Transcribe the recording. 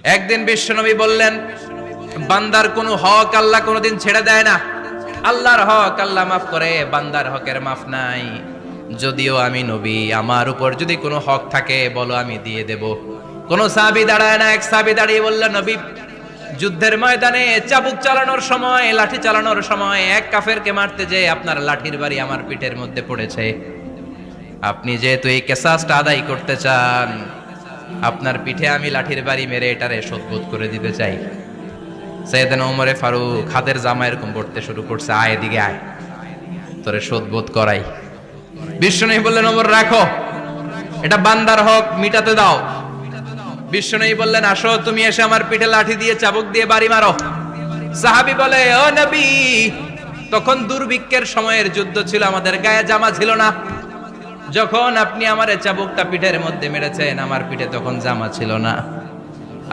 একদিন বিশ্বনবী বললেন, বান্দার কোনো হক আল্লাহ কোনোদিন ছেড়ে দেয় না। আল্লাহর হক আল্লাহ মাফ করে, বান্দার হকের মাফ নাই। যদিও আমি নবী, আমার উপর যদি কোনো হক থাকে বলো, আমি দিয়ে দেব। কোন সাহাবী দাঁড়ায় না। এক সাহাবী দাঁড়িয়ে বললেন, নবী, যুদ্ধের ময়দানে চাবুক চালানোর সময়, লাঠি চালানোর সময় এক কাফেরকে মারতে যেয়ে আপনার লাঠির বাড়ি আমার পিঠের মধ্যে পড়েছে। আপনি যেহেতু এই কিসাসটা আদায় করতে চান, আপনার পিঠে আমি লাঠির বাড়ি মেরে এটারে শোধবোধ করে দিতে চাই। সাইয়েদনা ওমরে ফারুক হাতের জামা এরকম পড়তে শুরু করছে, আয় এদিকে আয়, তোরে শোধবোধ করাই। বিশ্বনবী বললেন, ওমর রাখো, এটা বান্দার হক, মিটাতে দাও। বিশ্বনবী বললেন, আসো, তুমি এসে আমার পিঠে লাঠি দিয়ে চাবুক দিয়ে বাড়ি মারো। সাহাবী বলে, ও নবী, তখন দুর্ভিক্ষের সময়ের যুদ্ধ ছিল, আমাদের গায়ে জামা ছিল না। যখন আপনি আমার চাবুকটা পিঠের মধ্যে মেরেছেন, আমার পিঠে তখন জামা ছিল না।